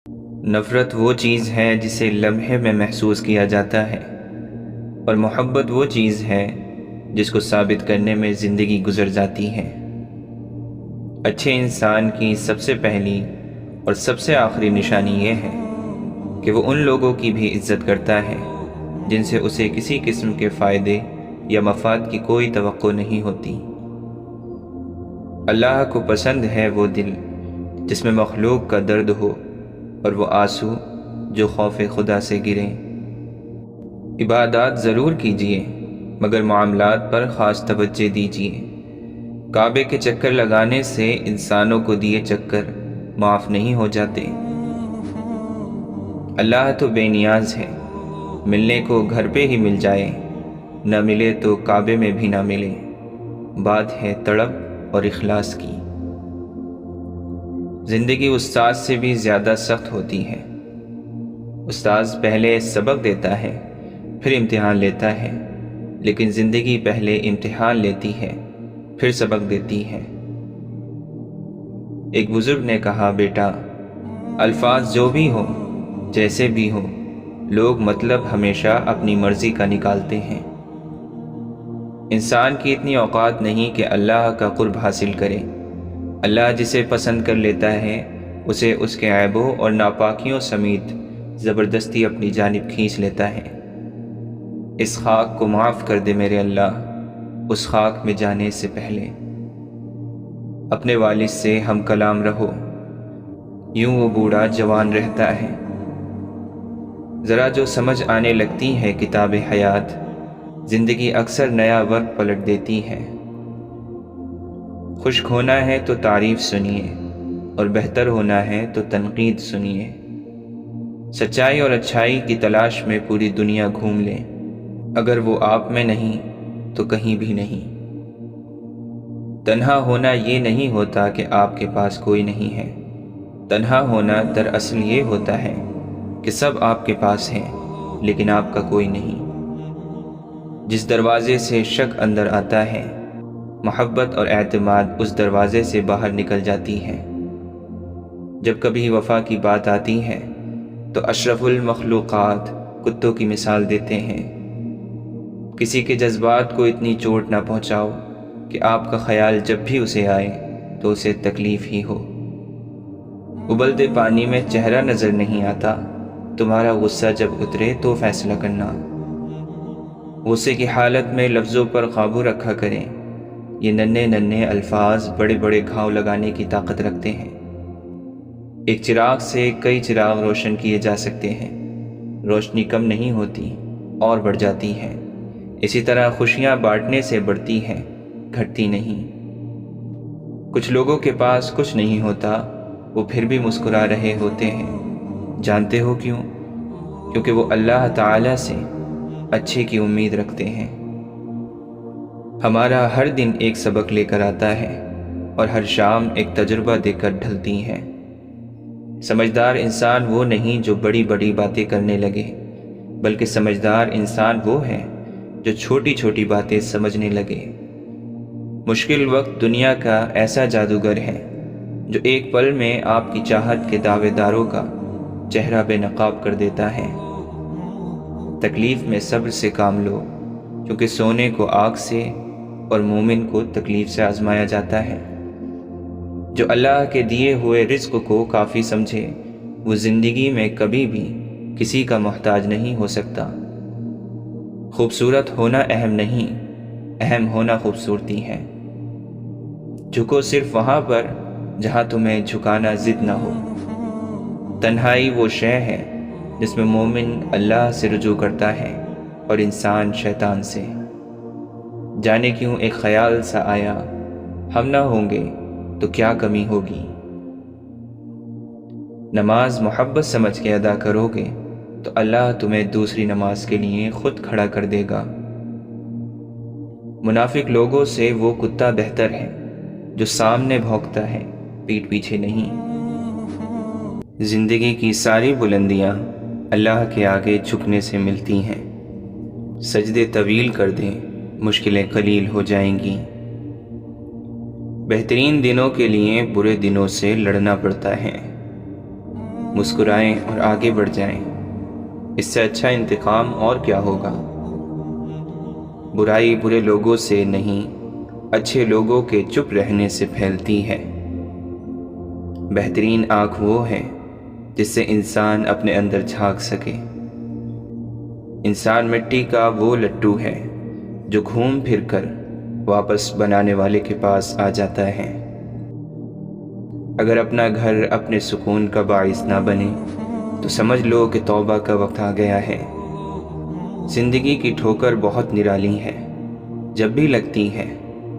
نفرت وہ چیز ہے جسے لمحے میں محسوس کیا جاتا ہے، اور محبت وہ چیز ہے جس کو ثابت کرنے میں زندگی گزر جاتی ہے۔ اچھے انسان کی سب سے پہلی اور سب سے آخری نشانی یہ ہے کہ وہ ان لوگوں کی بھی عزت کرتا ہے جن سے اسے کسی قسم کے فائدے یا مفاد کی کوئی توقع نہیں ہوتی۔ اللہ کو پسند ہے وہ دل جس میں مخلوق کا درد ہو اور وہ آنسو جو خوف خدا سے گریں۔ عبادات ضرور کیجئے مگر معاملات پر خاص توجہ دیجئے۔ کعبے کے چکر لگانے سے انسانوں کو دیے چکر معاف نہیں ہو جاتے۔ اللہ تو بے نیاز ہے، ملنے کو گھر پہ ہی مل جائے، نہ ملے تو کعبے میں بھی نہ ملے۔ بات ہے تڑپ اور اخلاص کی۔ زندگی استاد سے بھی زیادہ سخت ہوتی ہے۔ استاذ پہلے سبق دیتا ہے، پھر امتحان لیتا ہے، لیکن زندگی پہلے امتحان لیتی ہے، پھر سبق دیتی ہے۔ ایک بزرگ نے کہا، بیٹا، الفاظ جو بھی ہوں، جیسے بھی ہوں، لوگ مطلب ہمیشہ اپنی مرضی کا نکالتے ہیں۔ انسان کی اتنی اوقات نہیں کہ اللہ کا قرب حاصل کرے۔ اللہ جسے پسند کر لیتا ہے اسے اس کے عیبوں اور ناپاکیوں سمیت زبردستی اپنی جانب کھینچ لیتا ہے۔ اس خاک کو معاف کر دے میرے اللہ، اس خاک میں جانے سے پہلے۔ اپنے والد سے ہم کلام رہو، یوں وہ بوڑھا جوان رہتا ہے۔ ذرا جو سمجھ آنے لگتی ہے کتاب حیات، زندگی اکثر نیا ورق پلٹ دیتی ہے۔ خشک ہونا ہے تو تعریف سنیے، اور بہتر ہونا ہے تو تنقید سنیے۔ سچائی اور اچھائی کی تلاش میں پوری دنیا گھوم لیں، اگر وہ آپ میں نہیں تو کہیں بھی نہیں۔ تنہا ہونا یہ نہیں ہوتا کہ آپ کے پاس کوئی نہیں ہے، تنہا ہونا دراصل یہ ہوتا ہے کہ سب آپ کے پاس ہیں لیکن آپ کا کوئی نہیں۔ جس دروازے سے شک اندر آتا ہے، محبت اور اعتماد اس دروازے سے باہر نکل جاتی ہے۔ جب کبھی وفا کی بات آتی ہے تو اشرف المخلوقات کتوں کی مثال دیتے ہیں۔ کسی کے جذبات کو اتنی چوٹ نہ پہنچاؤ کہ آپ کا خیال جب بھی اسے آئے تو اسے تکلیف ہی ہو۔ ابلتے پانی میں چہرہ نظر نہیں آتا، تمہارا غصہ جب اترے تو فیصلہ کرنا۔ غصے کی حالت میں لفظوں پر قابو رکھا کریں، یہ ننھے ننھے الفاظ بڑے بڑے گھاؤ لگانے کی طاقت رکھتے ہیں۔ ایک چراغ سے کئی چراغ روشن کیے جا سکتے ہیں، روشنی کم نہیں ہوتی اور بڑھ جاتی ہے۔ اسی طرح خوشیاں بانٹنے سے بڑھتی ہیں، گھٹتی نہیں۔ کچھ لوگوں کے پاس کچھ نہیں ہوتا، وہ پھر بھی مسکرا رہے ہوتے ہیں۔ جانتے ہو کیوں؟ کیونکہ وہ اللہ تعالی سے اچھے کی امید رکھتے ہیں۔ ہمارا ہر دن ایک سبق لے کر آتا ہے اور ہر شام ایک تجربہ دے کر ڈھلتی ہے۔ سمجھدار انسان وہ نہیں جو بڑی بڑی باتیں کرنے لگے، بلکہ سمجھدار انسان وہ ہے جو چھوٹی چھوٹی باتیں سمجھنے لگے۔ مشکل وقت دنیا کا ایسا جادوگر ہے جو ایک پل میں آپ کی چاہت کے دعوے داروں کا چہرہ بے نقاب کر دیتا ہے۔ تکلیف میں صبر سے کام لو، کیونکہ سونے کو آگ سے اور مومن کو تکلیف سے آزمایا جاتا ہے۔ جو اللہ کے دیے ہوئے رزق کو کافی سمجھے وہ زندگی میں کبھی بھی کسی کا محتاج نہیں ہو سکتا۔ خوبصورت ہونا اہم نہیں، اہم ہونا خوبصورتی ہے۔ جھکو صرف وہاں پر جہاں تمہیں جھکانا ضد نہ ہو۔ تنہائی وہ شے ہے جس میں مومن اللہ سے رجوع کرتا ہے اور انسان شیطان سے۔ جانے کیوں ایک خیال سا آیا، ہم نہ ہوں گے تو کیا کمی ہوگی۔ نماز محبت سمجھ کے ادا کرو گے تو اللہ تمہیں دوسری نماز کے لیے خود کھڑا کر دے گا۔ منافق لوگوں سے وہ کتا بہتر ہے جو سامنے بھونکتا ہے، پیٹھ پیچھے نہیں۔ زندگی کی ساری بلندیاں اللہ کے آگے جھکنے سے ملتی ہیں۔ سجدے طویل کر دیں، مشکلیں قلیل ہو جائیں گی۔ بہترین دنوں کے لیے برے دنوں سے لڑنا پڑتا ہے۔ مسکرائیں اور آگے بڑھ جائیں۔ اس سے اچھا انتقام اور کیا ہوگا؟ برائی برے لوگوں سے نہیں، اچھے لوگوں کے چپ رہنے سے پھیلتی ہے۔ بہترین آنکھ وہ ہے جس سے انسان اپنے اندر جھانک سکے۔ انسان مٹی کا وہ لڈو ہے جو گھوم پھر کر واپس بنانے والے کے پاس آ جاتا ہے۔ اگر اپنا گھر اپنے سکون کا باعث نہ بنے تو سمجھ لو کہ توبہ کا وقت آ گیا ہے۔ زندگی کی ٹھوکر بہت نرالی ہے، جب بھی لگتی ہے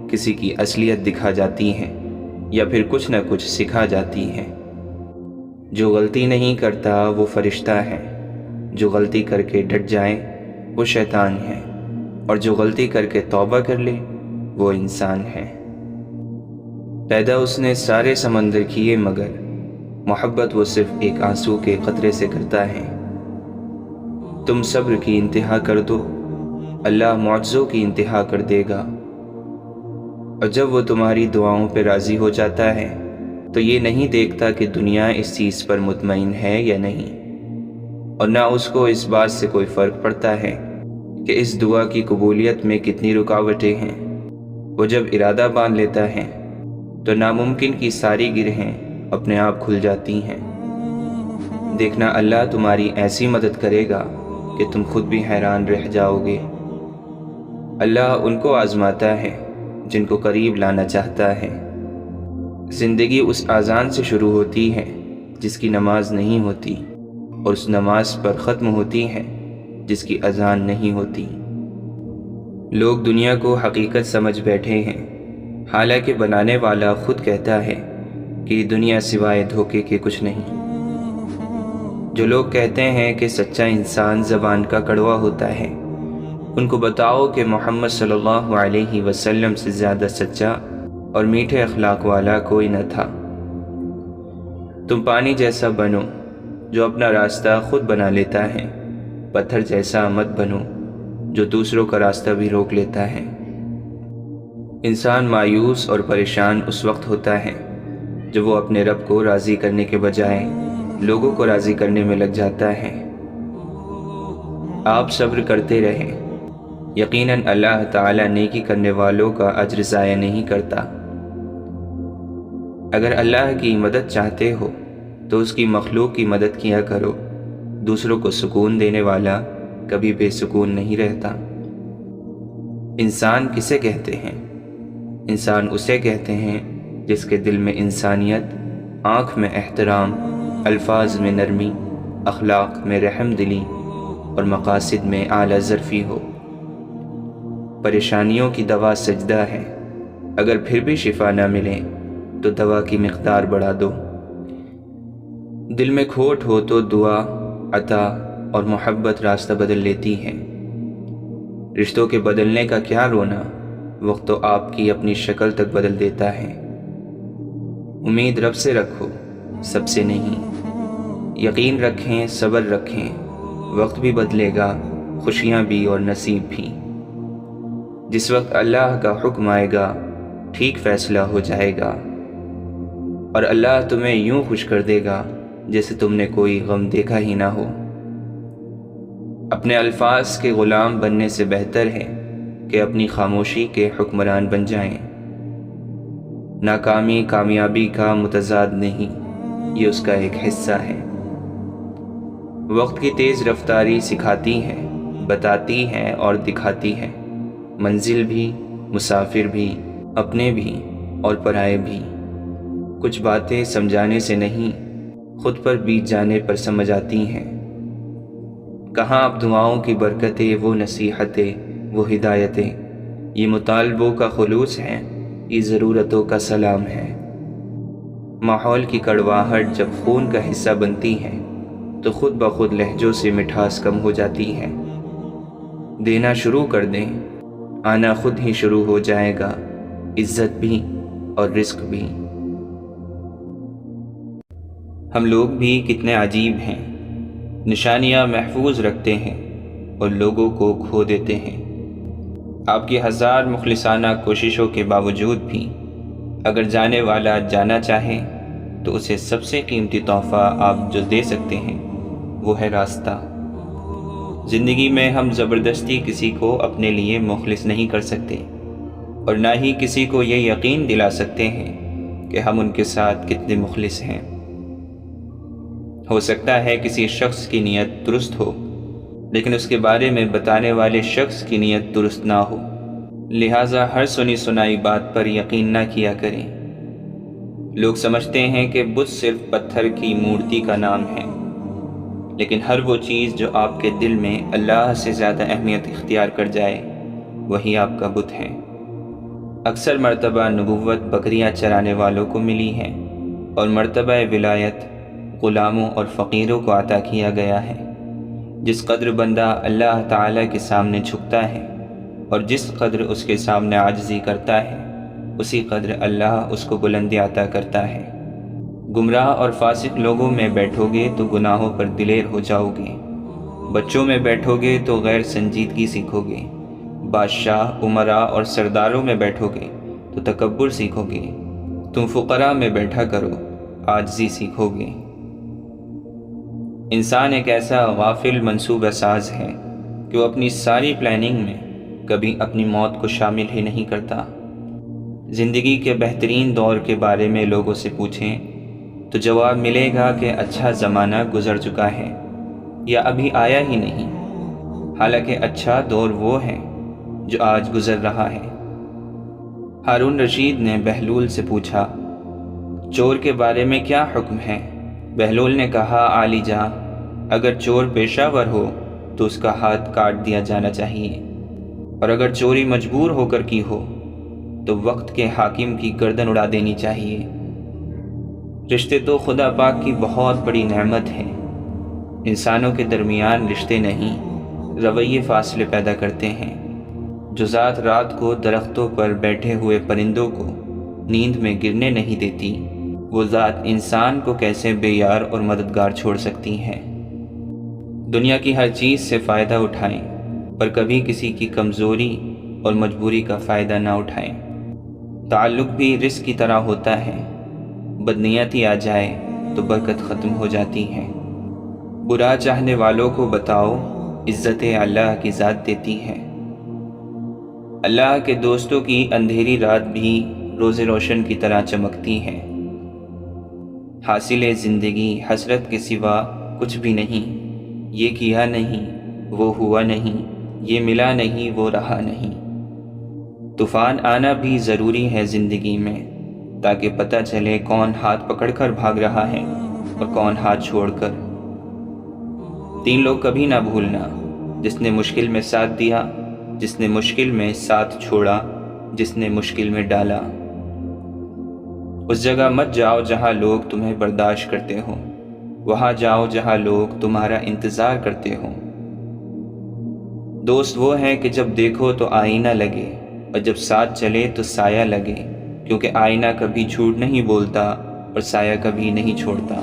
کسی کی اصلیت دکھا جاتی ہے یا پھر کچھ نہ کچھ سکھا جاتی ہے۔ جو غلطی نہیں کرتا وہ فرشتہ ہے، جو غلطی کر کے ڈٹ جائے وہ شیطان ہے، اور جو غلطی کر کے توبہ کر لے وہ انسان ہے۔ پیدا اس نے سارے سمندر کیے مگر محبت وہ صرف ایک آنسو کے قطرے سے کرتا ہے۔ تم صبر کی انتہا کر دو، اللہ معجزوں کی انتہا کر دے گا۔ اور جب وہ تمہاری دعاؤں پہ راضی ہو جاتا ہے تو یہ نہیں دیکھتا کہ دنیا اس چیز پر مطمئن ہے یا نہیں، اور نہ اس کو اس بات سے کوئی فرق پڑتا ہے کہ اس دعا کی قبولیت میں کتنی رکاوٹیں ہیں۔ وہ جب ارادہ باندھ لیتا ہے تو ناممکن کی ساری گرہیں اپنے آپ کھل جاتی ہیں۔ دیکھنا اللہ تمہاری ایسی مدد کرے گا کہ تم خود بھی حیران رہ جاؤ گے۔ اللہ ان کو آزماتا ہے جن کو قریب لانا چاہتا ہے۔ زندگی اس اذان سے شروع ہوتی ہے جس کی نماز نہیں ہوتی، اور اس نماز پر ختم ہوتی ہے جس کی اذان نہیں ہوتی۔ لوگ دنیا کو حقیقت سمجھ بیٹھے ہیں، حالانکہ بنانے والا خود کہتا ہے کہ دنیا سوائے دھوکے کے کچھ نہیں۔ جو لوگ کہتے ہیں کہ سچا انسان زبان کا کڑوا ہوتا ہے، ان کو بتاؤ کہ محمد صلی اللہ علیہ وسلم سے زیادہ سچا اور میٹھے اخلاق والا کوئی نہ تھا۔ تم پانی جیسا بنو جو اپنا راستہ خود بنا لیتا ہے، پتھر جیسا مت بنو جو دوسروں کا راستہ بھی روک لیتا ہے۔ انسان مایوس اور پریشان اس وقت ہوتا ہے جب وہ اپنے رب کو راضی کرنے کے بجائے لوگوں کو راضی کرنے میں لگ جاتا ہے۔ آپ صبر کرتے رہیں، یقیناً اللہ تعالیٰ نیکی کرنے والوں کا اجر ضائع نہیں کرتا۔ اگر اللہ کی مدد چاہتے ہو تو اس کی مخلوق کی مدد کیا کرو۔ دوسروں کو سکون دینے والا کبھی بے سکون نہیں رہتا۔ انسان کسے کہتے ہیں؟ انسان اسے کہتے ہیں جس کے دل میں انسانیت، آنکھ میں احترام، الفاظ میں نرمی، اخلاق میں رحم دلی اور مقاصد میں اعلیٰ ظرفی ہو۔ پریشانیوں کی دوا سجدہ ہے، اگر پھر بھی شفا نہ ملے تو دوا کی مقدار بڑھا دو۔ دل میں کھوٹ ہو تو دعا، عطا اور محبت راستہ بدل لیتی ہے۔ رشتوں کے بدلنے کا کیا رونا، وقت تو آپ کی اپنی شکل تک بدل دیتا ہے۔ امید رب سے رکھو، سب سے نہیں۔ یقین رکھیں، صبر رکھیں، وقت بھی بدلے گا، خوشیاں بھی اور نصیب بھی۔ جس وقت اللہ کا حکم آئے گا ٹھیک فیصلہ ہو جائے گا، اور اللہ تمہیں یوں خوش کر دے گا جیسے تم نے کوئی غم دیکھا ہی نہ ہو۔ اپنے الفاظ کے غلام بننے سے بہتر ہے کہ اپنی خاموشی کے حکمران بن جائیں۔ ناکامی کامیابی کا متضاد نہیں، یہ اس کا ایک حصہ ہے۔ وقت کی تیز رفتاری سکھاتی ہے، بتاتی ہے اور دکھاتی ہے، منزل بھی، مسافر بھی، اپنے بھی اور پرائے بھی۔ کچھ باتیں سمجھانے سے نہیں، خود پر بیت جانے پر سمجھ آتی ہیں۔ کہاں اب دعاؤں کی برکتیں، وہ نصیحتیں، وہ ہدایتیں، یہ مطالبوں کا خلوص ہے، یہ ضرورتوں کا سلام ہے۔ ماحول کی کڑواہٹ جب خون کا حصہ بنتی ہے تو خود بخود لہجوں سے مٹھاس کم ہو جاتی ہے۔ دینا شروع کر دیں، آنا خود ہی شروع ہو جائے گا، عزت بھی اور رزق بھی۔ ہم لوگ بھی کتنے عجیب ہیں، نشانیاں محفوظ رکھتے ہیں اور لوگوں کو کھو دیتے ہیں۔ آپ کی ہزار مخلصانہ کوششوں کے باوجود بھی اگر جانے والا جانا چاہے تو اسے سب سے قیمتی تحفہ آپ جو دے سکتے ہیں وہ ہے راستہ۔ زندگی میں ہم زبردستی کسی کو اپنے لیے مخلص نہیں کر سکتے، اور نہ ہی کسی کو یہ یقین دلا سکتے ہیں کہ ہم ان کے ساتھ کتنے مخلص ہیں۔ ہو سکتا ہے کسی شخص کی نیت درست ہو، لیکن اس کے بارے میں بتانے والے شخص کی نیت درست نہ ہو، لہٰذا ہر سنی سنائی بات پر یقین نہ کیا کریں۔ لوگ سمجھتے ہیں کہ بت صرف پتھر کی مورتی کا نام ہے، لیکن ہر وہ چیز جو آپ کے دل میں اللہ سے زیادہ اہمیت اختیار کر جائے وہی آپ کا بت ہے۔ اکثر مرتبہ نبوت بکریاں چرانے والوں کو ملی ہے، اور مرتبہ ولایت غلاموں اور فقیروں کو عطا کیا گیا ہے۔ جس قدر بندہ اللہ تعالیٰ کے سامنے جھکتا ہے اور جس قدر اس کے سامنے عاجزی کرتا ہے، اسی قدر اللہ اس کو بلندی عطا کرتا ہے۔ گمراہ اور فاسق لوگوں میں بیٹھو گے تو گناہوں پر دلیر ہو جاؤ گے، بچوں میں بیٹھو گے تو غیر سنجیدگی سیکھو گے، بادشاہ، امراء اور سرداروں میں بیٹھو گے تو تکبر سیکھو گے، تم فقراء میں بیٹھا کرو، عاجزی سیکھو گے۔ انسان ایک ایسا غافل منصوبہ ساز ہے کہ وہ اپنی ساری پلاننگ میں کبھی اپنی موت کو شامل ہی نہیں کرتا۔ زندگی کے بہترین دور کے بارے میں لوگوں سے پوچھیں تو جواب ملے گا کہ اچھا زمانہ گزر چکا ہے یا ابھی آیا ہی نہیں، حالانکہ اچھا دور وہ ہے جو آج گزر رہا ہے۔ ہارون رشید نے بہلول سے پوچھا، چور کے بارے میں کیا حکم ہے؟ بہلول نے کہا، عالی جاں، اگر چور پیشہ ور ہو تو اس کا ہاتھ کاٹ دیا جانا چاہیے، اور اگر چوری مجبور ہو کر کی ہو تو وقت کے حاکم کی گردن اڑا دینی چاہیے۔ رشتے تو خدا پاک کی بہت بڑی نعمت ہیں۔ انسانوں کے درمیان رشتے نہیں، رویے فاصلے پیدا کرتے ہیں۔ جو ذات رات کو درختوں پر بیٹھے ہوئے پرندوں کو نیند میں گرنے نہیں دیتی، وہ ذات انسان کو کیسے بے یار اور مددگار چھوڑ سکتی ہے۔ دنیا کی ہر چیز سے فائدہ اٹھائیں، پر کبھی کسی کی کمزوری اور مجبوری کا فائدہ نہ اٹھائیں۔ تعلق بھی رزق کی طرح ہوتا ہے، بدنیتی آ جائے تو برکت ختم ہو جاتی ہے۔ برا چاہنے والوں کو بتاؤ، عزت اللہ کی ذات دیتی ہے۔ اللہ کے دوستوں کی اندھیری رات بھی روز روشن کی طرح چمکتی ہے۔ حاصل زندگی حسرت کے سوا کچھ بھی نہیں، یہ کیا نہیں، وہ ہوا نہیں، یہ ملا نہیں، وہ رہا نہیں۔ طوفان آنا بھی ضروری ہے زندگی میں، تاکہ پتہ چلے کون ہاتھ پکڑ کر بھاگ رہا ہے اور کون ہاتھ چھوڑ کر۔ 3 لوگ کبھی نہ بھولنا، جس نے مشکل میں ساتھ دیا، جس نے مشکل میں ساتھ چھوڑا، جس نے مشکل میں ڈالا۔ اس جگہ مت جاؤ جہاں لوگ تمہیں برداشت کرتے ہوں، وہاں جاؤ جہاں لوگ تمہارا انتظار کرتے ہوں۔ دوست وہ ہیں کہ جب دیکھو تو آئینہ لگے، اور جب ساتھ چلے تو سایہ لگے، کیونکہ آئینہ کبھی جھوٹ نہیں بولتا اور سایہ کبھی نہیں چھوڑتا۔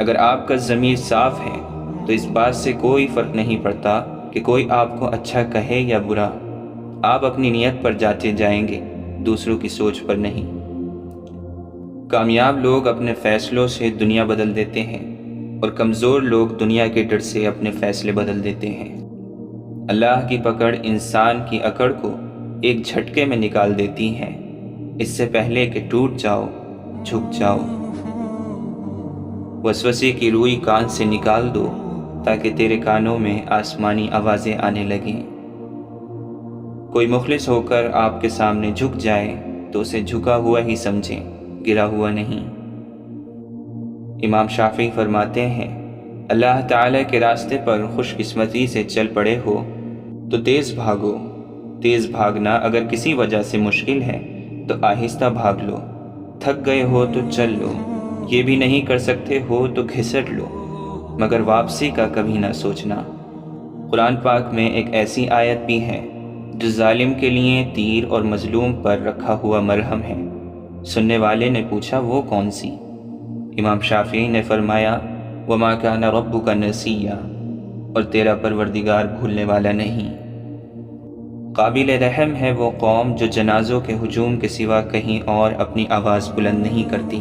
اگر آپ کا ضمیر صاف ہے تو اس بات سے کوئی فرق نہیں پڑتا کہ کوئی آپ کو اچھا کہے یا برا، آپ اپنی نیت پر جاتے جائیں گے، دوسروں کی سوچ پر نہیں۔ کامیاب لوگ اپنے فیصلوں سے دنیا بدل دیتے ہیں، اور کمزور لوگ دنیا کے ڈر سے اپنے فیصلے بدل دیتے ہیں۔ اللہ کی پکڑ انسان کی اکڑ کو ایک جھٹکے میں نکال دیتی ہے، اس سے پہلے کہ ٹوٹ جاؤ، جھک جاؤ۔ وسوسے کی روئی کان سے نکال دو تاکہ تیرے کانوں میں آسمانی آوازیں آنے لگیں۔ کوئی مخلص ہو کر آپ کے سامنے جھک جائے تو اسے جھکا ہوا ہی سمجھیں، گرا ہوا نہیں۔ امام شافعی فرماتے ہیں، اللہ تعالیٰ کے راستے پر خوش قسمتی سے چل پڑے ہو تو تیز بھاگو۔ تیز بھاگنا اگر کسی وجہ سے مشکل ہے تو آہستہ بھاگ لو۔ تھک گئے ہو تو چل لو، یہ بھی نہیں کر سکتے ہو تو گھسٹ لو، مگر واپسی کا کبھی نہ سوچنا۔ قرآن پاک میں ایک ایسی آیت بھی ہے جو ظالم کے لیے تیر اور مظلوم پر رکھا ہوا مرہم ہے۔ سننے والے نے پوچھا، وہ کون سی؟ امام شافعی نے فرمایا، وَمَا كَانَ رَبُّكَ نَسِيًّا، اور تیرا پروردگار بھولنے والا نہیں۔ قابل رحم ہے وہ قوم جو جنازوں کے ہجوم کے سوا کہیں اور اپنی آواز بلند نہیں کرتی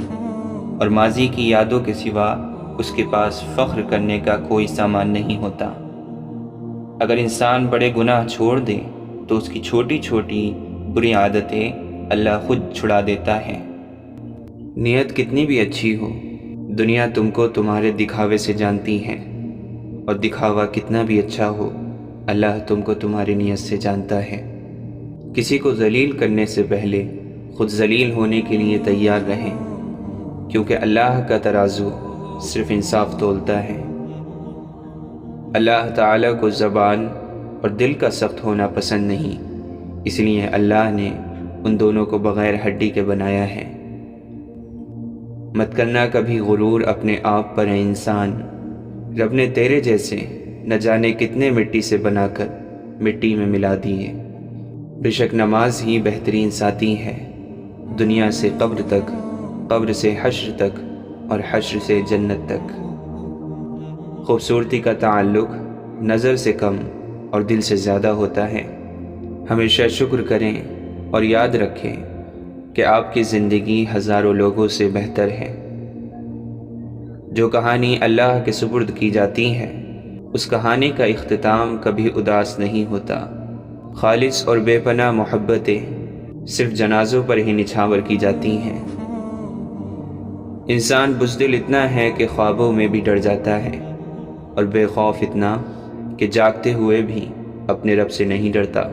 اور ماضی کی یادوں کے سوا اس کے پاس فخر کرنے کا کوئی سامان نہیں ہوتا۔ اگر انسان بڑے گناہ چھوڑ دے تو اس کی چھوٹی چھوٹی بری عادتیں اللہ خود چھڑا دیتا ہے۔ نیت کتنی بھی اچھی ہو، دنیا تم کو تمہارے دکھاوے سے جانتی ہے، اور دکھاوا کتنا بھی اچھا ہو، اللہ تم کو تمہاری نیت سے جانتا ہے۔ کسی کو ذلیل کرنے سے پہلے خود ذلیل ہونے کے لیے تیار رہیں، کیونکہ اللہ کا ترازو صرف انصاف تولتا ہے۔ اللہ تعالیٰ کو زبان اور دل کا سخت ہونا پسند نہیں، اس لیے اللہ نے ان دونوں کو بغیر ہڈی کے بنایا ہے۔ مت کرنا کبھی غرور اپنے آپ پر، انسان رب نے تیرے جیسے نہ جانے کتنے مٹی سے بنا کر مٹی میں ملا دیے۔ بے شک نماز ہی بہترین ساتھی ہے، دنیا سے قبر تک، قبر سے حشر تک، اور حشر سے جنت تک۔ خوبصورتی کا تعلق نظر سے کم اور دل سے زیادہ ہوتا ہے۔ ہمیشہ شکر کریں اور یاد رکھیں کہ آپ کی زندگی ہزاروں لوگوں سے بہتر ہے۔ جو کہانی اللہ کے سپرد کی جاتی ہے، اس کہانی کا اختتام کبھی اداس نہیں ہوتا۔ خالص اور بے پناہ محبتیں صرف جنازوں پر ہی نچھاور کی جاتی ہیں۔ انسان بزدل اتنا ہے کہ خوابوں میں بھی ڈر جاتا ہے، اور بے خوف اتنا کہ جاگتے ہوئے بھی اپنے رب سے نہیں ڈرتا۔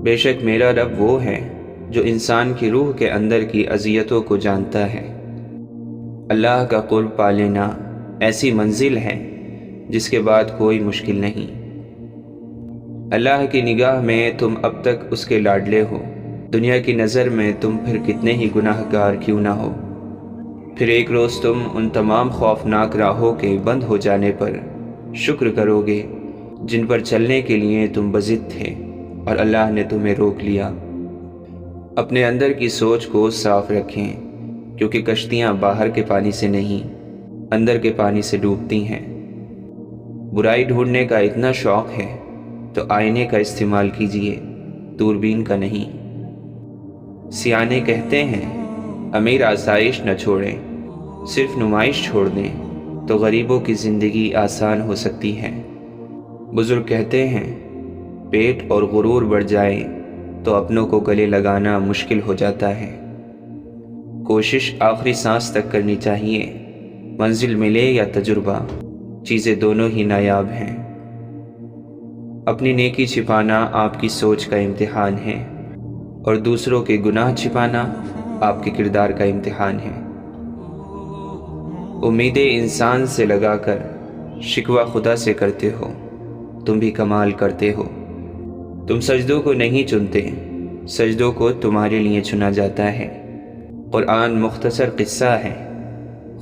بے شک میرا رب وہ ہے جو انسان کی روح کے اندر کی اذیتوں کو جانتا ہے۔ اللہ کا قرب پا لینا ایسی منزل ہے جس کے بعد کوئی مشکل نہیں۔ اللہ کی نگاہ میں تم اب تک اس کے لاڈلے ہو، دنیا کی نظر میں تم پھر کتنے ہی گناہ گار کیوں نہ ہو۔ پھر ایک روز تم ان تمام خوفناک راہوں کے بند ہو جانے پر شکر کرو گے جن پر چلنے کے لیے تم بضد تھے اور اللہ نے تمہیں روک لیا۔ اپنے اندر کی سوچ کو صاف رکھیں، کیونکہ کشتیاں باہر کے پانی سے نہیں، اندر کے پانی سے ڈوبتی ہیں۔ برائی ڈھونڈنے کا اتنا شوق ہے تو آئینے کا استعمال کیجیے، دوربین کا نہیں۔ سیانے کہتے ہیں امیر آسائش نہ چھوڑیں، صرف نمائش چھوڑ دیں تو غریبوں کی زندگی آسان ہو سکتی ہے۔ بزرگ کہتے ہیں پیٹ اور غرور بڑھ جائیں تو اپنوں کو گلے لگانا مشکل ہو جاتا ہے۔ کوشش آخری سانس تک کرنی چاہیے، منزل ملے یا تجربہ، چیزیں دونوں ہی نایاب ہیں۔ اپنی نیکی چھپانا آپ کی سوچ کا امتحان ہے، اور دوسروں کے گناہ چھپانا آپ کے کردار کا امتحان ہے۔ امیدیں انسان سے لگا کر شکوہ خدا سے کرتے ہو، تم بھی کمال کرتے ہو۔ تم سجدوں کو نہیں چنتے، سجدوں کو تمہارے لیے چنا جاتا ہے۔ قرآن مختصر قصہ ہے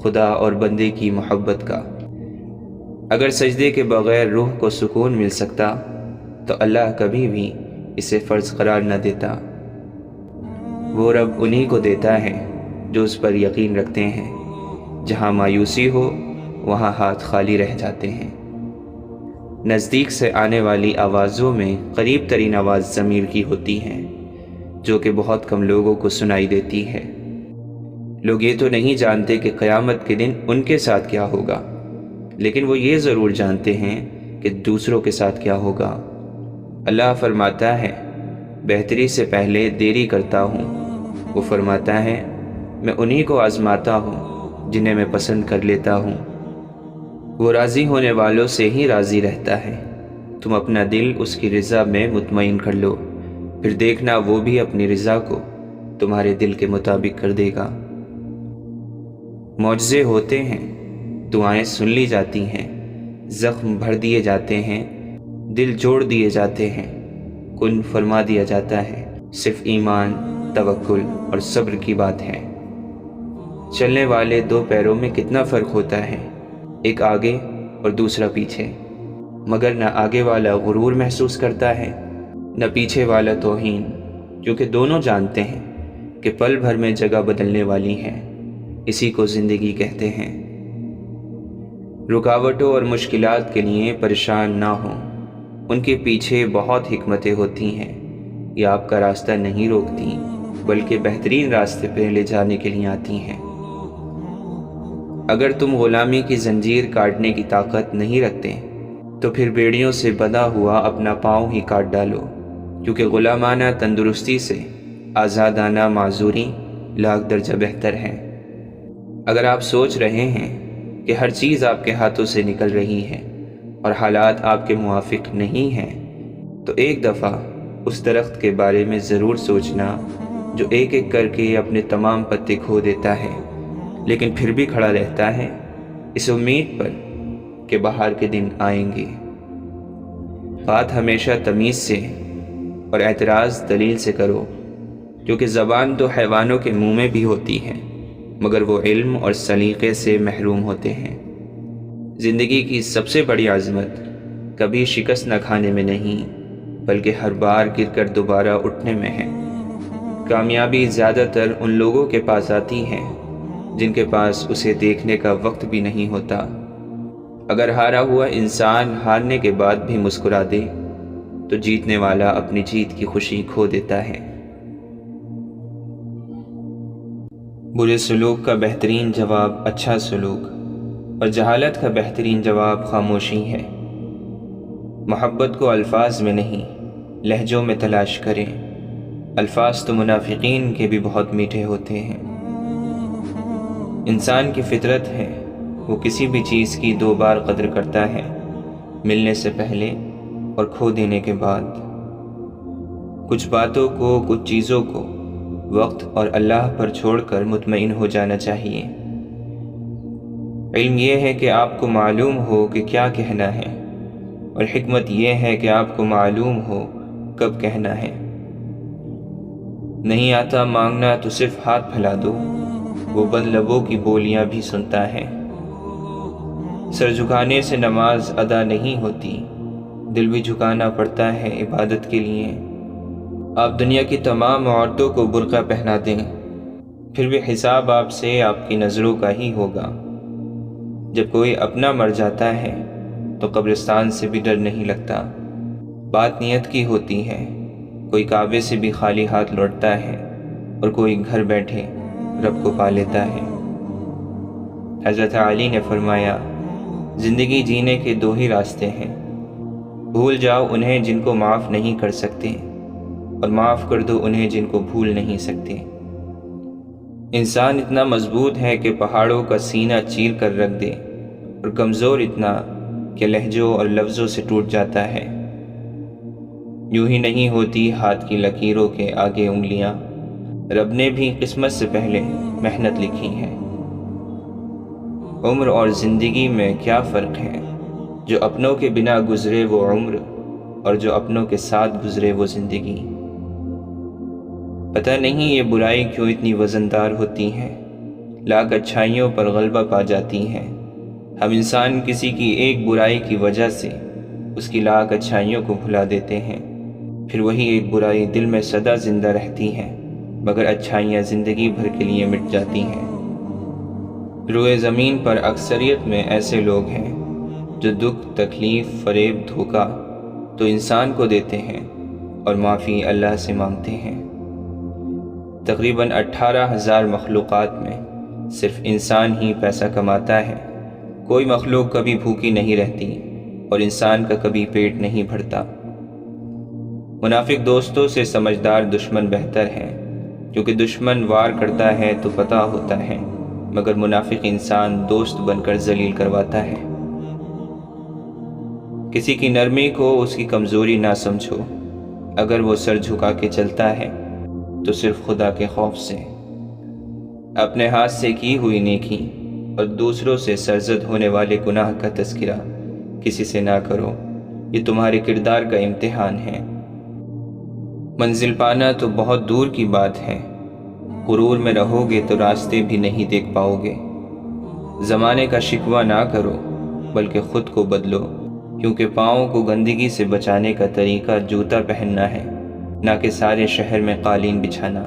خدا اور بندے کی محبت کا۔ اگر سجدے کے بغیر روح کو سکون مل سکتا تو اللہ کبھی بھی اسے فرض قرار نہ دیتا۔ وہ رب انہی کو دیتا ہے جو اس پر یقین رکھتے ہیں۔ جہاں مایوسی ہو وہاں ہاتھ خالی رہ جاتے ہیں۔ نزدیک سے آنے والی آوازوں میں قریب ترین آواز ضمیر کی ہوتی ہے، جو کہ بہت کم لوگوں کو سنائی دیتی ہے۔ لوگ یہ تو نہیں جانتے کہ قیامت کے دن ان کے ساتھ کیا ہوگا، لیکن وہ یہ ضرور جانتے ہیں کہ دوسروں کے ساتھ کیا ہوگا۔ اللہ فرماتا ہے بہتری سے پہلے دیری کرتا ہوں، وہ فرماتا ہے میں انہی کو آزماتا ہوں جنہیں میں پسند کر لیتا ہوں۔ وہ راضی ہونے والوں سے ہی راضی رہتا ہے۔ تم اپنا دل اس کی رضا میں مطمئن کر لو، پھر دیکھنا وہ بھی اپنی رضا کو تمہارے دل کے مطابق کر دے گا۔ معجزے ہوتے ہیں، دعائیں سن لی جاتی ہیں، زخم بھر دیے جاتے ہیں، دل جوڑ دیے جاتے ہیں، کن فرما دیا جاتا ہے۔ صرف ایمان، توکل اور صبر کی بات ہے۔ چلنے والے دو پیروں میں کتنا فرق ہوتا ہے، ایک آگے اور دوسرا پیچھے، مگر نہ آگے والا غرور محسوس کرتا ہے نہ پیچھے والا توہین، کیونکہ دونوں جانتے ہیں کہ پل بھر میں جگہ بدلنے والی ہے۔ اسی کو زندگی کہتے ہیں۔ رکاوٹوں اور مشکلات کے لیے پریشان نہ ہوں، ان کے پیچھے بہت حکمتیں ہوتی ہیں، یہ آپ کا راستہ نہیں روکتی بلکہ بہترین راستے پہ لے جانے کے لیے آتی ہیں۔ اگر تم غلامی کی زنجیر کاٹنے کی طاقت نہیں رکھتے تو پھر بیڑیوں سے بندھا ہوا اپنا پاؤں ہی کاٹ ڈالو، کیونکہ غلامانہ تندرستی سے آزادانہ معذوری لاکھ درجہ بہتر ہے۔ اگر آپ سوچ رہے ہیں کہ ہر چیز آپ کے ہاتھوں سے نکل رہی ہے اور حالات آپ کے موافق نہیں ہیں، تو ایک دفعہ اس درخت کے بارے میں ضرور سوچنا جو ایک ایک کر کے اپنے تمام پتے کھو دیتا ہے لیکن پھر بھی کھڑا رہتا ہے، اس امید پر کہ بہار کے دن آئیں گے۔ بات ہمیشہ تمیز سے اور اعتراض دلیل سے کرو، کیونکہ زبان تو حیوانوں کے منہ میں بھی ہوتی ہے مگر وہ علم اور سلیقے سے محروم ہوتے ہیں۔ زندگی کی سب سے بڑی عظمت کبھی شکست نہ کھانے میں نہیں بلکہ ہر بار گر کر دوبارہ اٹھنے میں ہے۔ کامیابی زیادہ تر ان لوگوں کے پاس آتی ہے جن کے پاس اسے دیکھنے کا وقت بھی نہیں ہوتا۔ اگر ہارا ہوا انسان ہارنے کے بعد بھی مسکرا دے تو جیتنے والا اپنی جیت کی خوشی کھو دیتا ہے۔ برے سلوک کا بہترین جواب اچھا سلوک اور جہالت کا بہترین جواب خاموشی ہے۔ محبت کو الفاظ میں نہیں لہجوں میں تلاش کریں، الفاظ تو منافقین کے بھی بہت میٹھے ہوتے ہیں۔ انسان کی فطرت ہے وہ کسی بھی چیز کی دو بار قدر کرتا ہے، ملنے سے پہلے اور کھو دینے کے بعد۔ کچھ باتوں کو، کچھ چیزوں کو وقت اور اللہ پر چھوڑ کر مطمئن ہو جانا چاہیے۔ علم یہ ہے کہ آپ کو معلوم ہو کہ کیا کہنا ہے، اور حکمت یہ ہے کہ آپ کو معلوم ہو کب کہنا ہے۔ نہیں آتا مانگنا تو صرف ہاتھ پھیلا دو، وہ بند لبوں کی بولیاں بھی سنتا ہے۔ سر جھکانے سے نماز ادا نہیں ہوتی، دل بھی جھکانا پڑتا ہے عبادت کے لیے۔ آپ دنیا کی تمام عورتوں کو برقع پہنا دیں، پھر بھی حساب آپ سے آپ کی نظروں کا ہی ہوگا۔ جب کوئی اپنا مر جاتا ہے تو قبرستان سے بھی ڈر نہیں لگتا۔ بات نیت کی ہوتی ہے، کوئی کعبے سے بھی خالی ہاتھ لوٹتا ہے اور کوئی گھر بیٹھے رب کو پا لیتا ہے۔ حضرت علی نے فرمایا، زندگی جینے کے دو ہی راستے ہیں، بھول جاؤ انہیں جن کو معاف نہیں کر سکتے، اور معاف کر دو انہیں جن کو بھول نہیں سکتے۔ انسان اتنا مضبوط ہے کہ پہاڑوں کا سینہ چیر کر رکھ دے، اور کمزور اتنا کہ لہجوں اور لفظوں سے ٹوٹ جاتا ہے۔ یوں ہی نہیں ہوتی ہاتھ کی لکیروں کے آگے انگلیاں، رب نے بھی قسمت سے پہلے محنت لکھی ہے۔ عمر اور زندگی میں کیا فرق ہے؟ جو اپنوں کے بنا گزرے وہ عمر، اور جو اپنوں کے ساتھ گزرے وہ زندگی۔ پتہ نہیں یہ برائی کیوں اتنی وزندار ہوتی ہے، لاکھ اچھائیوں پر غلبہ پا جاتی ہے۔ ہم انسان کسی کی ایک برائی کی وجہ سے اس کی لاکھ اچھائیوں کو بھلا دیتے ہیں، پھر وہی ایک برائی دل میں سدا زندہ رہتی ہے مگر اچھائیاں زندگی بھر کے لیے مٹ جاتی ہیں۔ روئے زمین پر اکثریت میں ایسے لوگ ہیں جو دکھ، تکلیف، فریب، دھوکہ تو انسان کو دیتے ہیں اور معافی اللہ سے مانگتے ہیں۔ تقریباً 18,000 مخلوقات میں صرف انسان ہی پیسہ کماتا ہے۔ کوئی مخلوق کبھی بھوکی نہیں رہتی اور انسان کا کبھی پیٹ نہیں بھرتا۔ منافق دوستوں سے سمجھدار دشمن بہتر ہے، کیونکہ دشمن وار کرتا ہے تو پتہ ہوتا ہے مگر منافق انسان دوست بن کر ذلیل کرواتا ہے۔ کسی کی نرمی کو اس کی کمزوری نہ سمجھو، اگر وہ سر جھکا کے چلتا ہے تو صرف خدا کے خوف سے۔ اپنے ہاتھ سے کی ہوئی نیکی اور دوسروں سے سرزد ہونے والے گناہ کا تذکرہ کسی سے نہ کرو، یہ تمہارے کردار کا امتحان ہے۔ منزل پانا تو بہت دور کی بات ہے، غرور میں رہو گے تو راستے بھی نہیں دیکھ پاؤ گے۔ زمانے کا شکوہ نہ کرو بلکہ خود کو بدلو، کیونکہ پاؤں کو گندگی سے بچانے کا طریقہ جوتا پہننا ہے، نہ کہ سارے شہر میں قالین بچھانا۔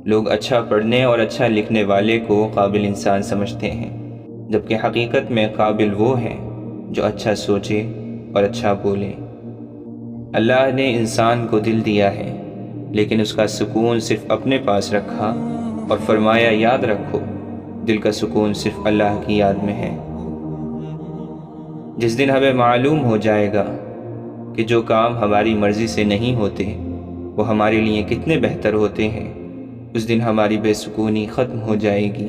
لوگ اچھا پڑھنے اور اچھا لکھنے والے کو قابل انسان سمجھتے ہیں، جبکہ حقیقت میں قابل وہ ہے جو اچھا سوچے اور اچھا بولے۔ اللہ نے انسان کو دل دیا ہے، لیکن اس کا سکون صرف اپنے پاس رکھا اور فرمایا یاد رکھو دل کا سکون صرف اللہ کی یاد میں ہے۔ جس دن ہمیں معلوم ہو جائے گا کہ جو کام ہماری مرضی سے نہیں ہوتے وہ ہمارے لیے کتنے بہتر ہوتے ہیں، اس دن ہماری بے سکونی ختم ہو جائے گی۔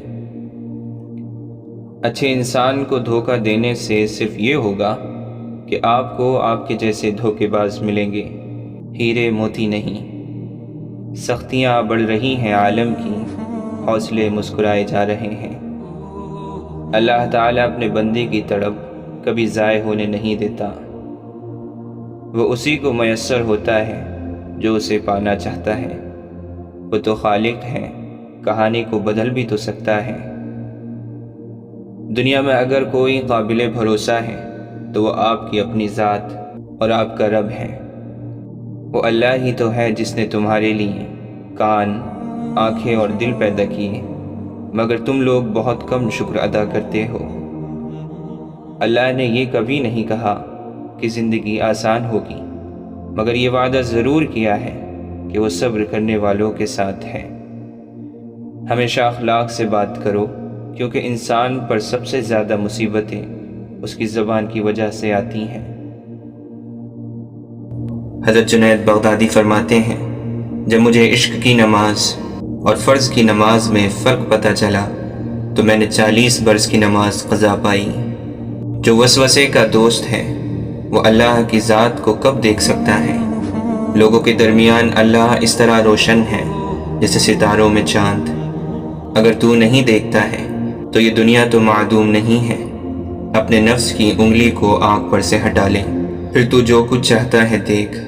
اچھے انسان کو دھوکہ دینے سے صرف یہ ہوگا کہ آپ کو آپ کے جیسے دھوکے باز ملیں گے، ہیرے موتی نہیں۔ سختیاں بڑھ رہی ہیں عالم کی، حوصلے مسکرائے جا رہے ہیں۔ اللہ تعالیٰ اپنے بندے کی تڑپ کبھی ضائع ہونے نہیں دیتا، وہ اسی کو میسر ہوتا ہے جو اسے پانا چاہتا ہے۔ وہ تو خالق ہے، کہانی کو بدل بھی تو سکتا ہے۔ دنیا میں اگر کوئی قابل بھروسہ ہے تو وہ آپ کی اپنی ذات اور آپ کا رب ہے۔ وہ اللہ ہی تو ہے جس نے تمہارے لیے کان، آنکھیں اور دل پیدا کیے، مگر تم لوگ بہت کم شکر ادا کرتے ہو۔ اللہ نے یہ کبھی نہیں کہا کہ زندگی آسان ہوگی، مگر یہ وعدہ ضرور کیا ہے کہ وہ صبر کرنے والوں کے ساتھ ہے۔ ہمیشہ اخلاق سے بات کرو، کیونکہ انسان پر سب سے زیادہ مصیبتیں اس کی زبان کی وجہ سے آتی ہیں۔ حضرت جنید بغدادی فرماتے ہیں، جب مجھے عشق کی نماز اور فرض کی نماز میں فرق پتہ چلا تو میں نے 40 برس کی نماز قضا پائی۔ جو وسوسے کا دوست ہے وہ اللہ کی ذات کو کب دیکھ سکتا ہے؟ لوگوں کے درمیان اللہ اس طرح روشن ہے جیسے ستاروں میں چاند۔ اگر تو نہیں دیکھتا ہے تو یہ دنیا تو معدوم نہیں ہے۔ اپنے نفس کی انگلی کو آنکھ پر سے ہٹا لے، پھر تو جو کچھ چاہتا ہے دیکھ۔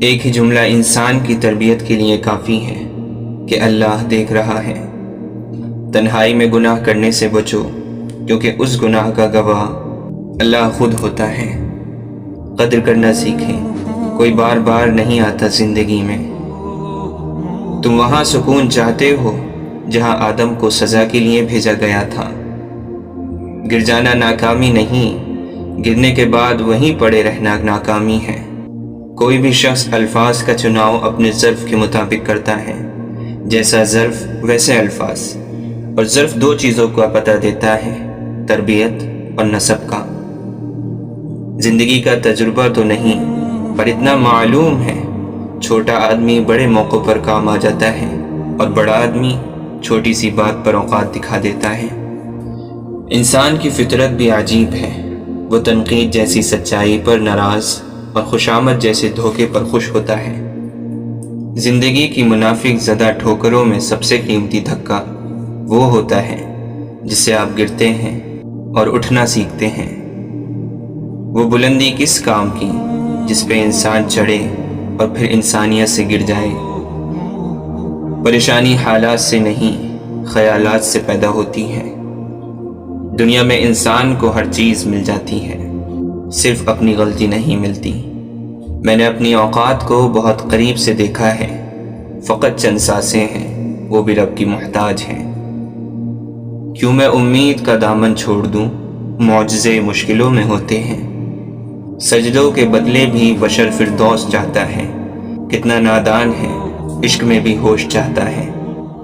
ایک ہی جملہ انسان کی تربیت کے لیے کافی ہے کہ اللہ دیکھ رہا ہے۔ تنہائی میں گناہ کرنے سے بچو، کیونکہ اس گناہ کا گواہ اللہ خود ہوتا ہے۔ قدر کرنا سیکھیں، کوئی بار بار نہیں آتا زندگی میں۔ تم وہاں سکون چاہتے ہو جہاں آدم کو سزا کے لیے بھیجا گیا تھا۔ گر جانا ناکامی نہیں، گرنے کے بعد وہیں پڑے رہنا ناکامی ہے۔ کوئی بھی شخص الفاظ کا چناؤ اپنے ظرف کے مطابق کرتا ہے، جیسا ظرف ویسے الفاظ، اور ظرف دو چیزوں کا پتہ دیتا ہے، تربیت اور نسب کا۔ زندگی کا تجربہ تو نہیں، پر اتنا معلوم ہے، چھوٹا آدمی بڑے موقع پر کام آ جاتا ہے اور بڑا آدمی چھوٹی سی بات پر اوقات دکھا دیتا ہے۔ انسان کی فطرت بھی عجیب ہے، وہ تنقید جیسی سچائی پر ناراض اور خوشامد جیسے دھوکے پر خوش ہوتا ہے۔ زندگی کی منافق زدہ ٹھوکروں میں سب سے قیمتی دھکا وہ ہوتا ہے جس سے آپ گرتے ہیں اور اٹھنا سیکھتے ہیں۔ وہ بلندی کس کام کی جس پہ انسان چڑھے اور پھر انسانیت سے گر جائے۔ پریشانی حالات سے نہیں، خیالات سے پیدا ہوتی ہے۔ دنیا میں انسان کو ہر چیز مل جاتی ہے، صرف اپنی غلطی نہیں ملتی۔ میں نے اپنی اوقات کو بہت قریب سے دیکھا ہے، فقط چند سانسیں ہیں، وہ بھی رب کی محتاج ہیں۔ کیوں میں امید کا دامن چھوڑ دوں، معجزے مشکلوں میں ہوتے ہیں۔ سجدوں کے بدلے بھی بشر فردوس چاہتا ہے، کتنا نادان ہے، عشق میں بھی ہوش چاہتا ہے۔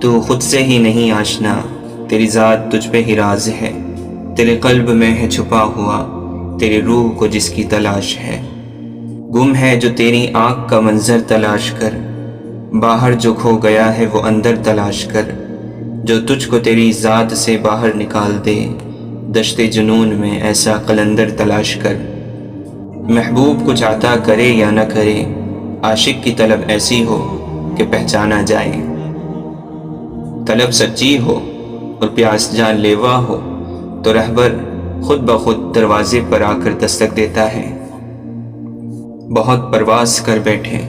تو خود سے ہی نہیں آشنا، تیری ذات تجھ پہ ہی راز ہے، تیرے قلب میں ہے چھپا ہوا، تیری روح کو جس کی تلاش ہے۔ گم ہے جو تیری آنکھ کا منظر تلاش کر، باہر جو کھو گیا ہے وہ اندر تلاش کر، جو تجھ کو تیری ذات سے باہر نکال دے، دشت جنون میں ایسا قلندر تلاش کر۔ محبوب کچھ عطا کرے یا نہ کرے، عاشق کی طلب ایسی ہو کہ پہچانا جائے۔ طلب سچی ہو اور پیاس جان لیوا ہو تو رہبر خود بخود دروازے پر آ کر دستک دیتا ہے۔ بہت پرواز کر بیٹھے،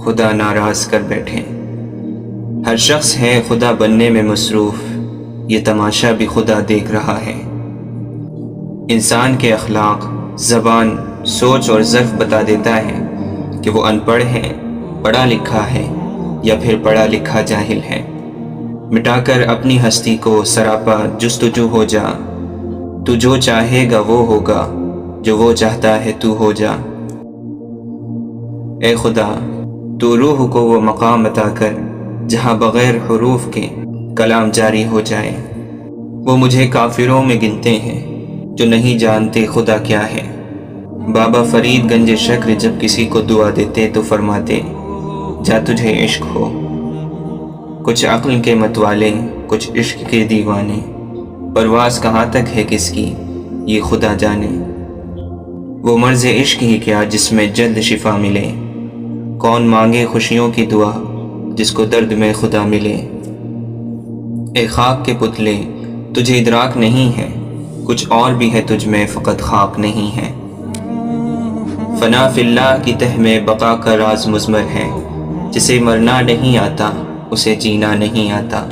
خدا ناراض کر بیٹھے۔ ہر شخص ہے خدا بننے میں مصروف، یہ تماشا بھی خدا دیکھ رہا ہے۔ انسان کے اخلاق، زبان، سوچ اور ظرف بتا دیتا ہے کہ وہ ان پڑھ ہے، پڑھا لکھا ہے یا پھر پڑھا لکھا جاہل ہے۔ مٹا کر اپنی ہستی کو سراپا جستجو ہو جا، تو جو چاہے گا وہ ہوگا، جو وہ چاہتا ہے تو ہو جا۔ اے خدا، تو روح کو وہ مقام عطا کر جہاں بغیر حروف کے کلام جاری ہو جائے۔ وہ مجھے کافروں میں گنتے ہیں جو نہیں جانتے خدا کیا ہے۔ بابا فرید گنج شکر جب کسی کو دعا دیتے تو فرماتے، جا تجھے عشق ہو۔ کچھ عقل کے متوالے، کچھ عشق کے دیوانے، پرواز کہاں تک ہے کس کی یہ خدا جانے۔ وہ مرض عشق ہی کیا جس میں جلد شفا ملے، کون مانگے خوشیوں کی دعا جس کو درد میں خدا ملے۔ اے خاک کے پتلے، تجھے ادراک نہیں ہے، کچھ اور بھی ہے تجھ میں فقط خاک نہیں ہے۔ فنا فی اللہ کی تہ میں بقا کا راز مضمر ہے، جسے مرنا نہیں آتا اسے جینا نہیں آتا۔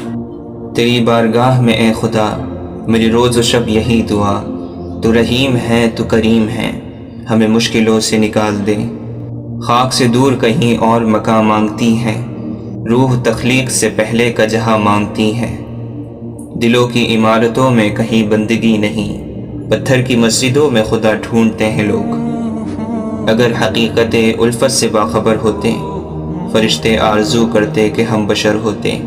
تیری بارگاہ میں اے خدا میری روز و شب یہی دعا، تو رحیم ہے تو کریم ہے، ہمیں مشکلوں سے نکال دے۔ خاک سے دور کہیں اور مقام مانگتی ہے، روح تخلیق سے پہلے کا جہاں مانگتی ہے۔ دلوں کی عمارتوں میں کہیں بندگی نہیں، پتھر کی مسجدوں میں خدا ڈھونڈتے ہیں لوگ۔ اگر حقیقت الفت سے باخبر ہوتے، فرشتے آرزو کرتے کہ ہم بشر ہوتے۔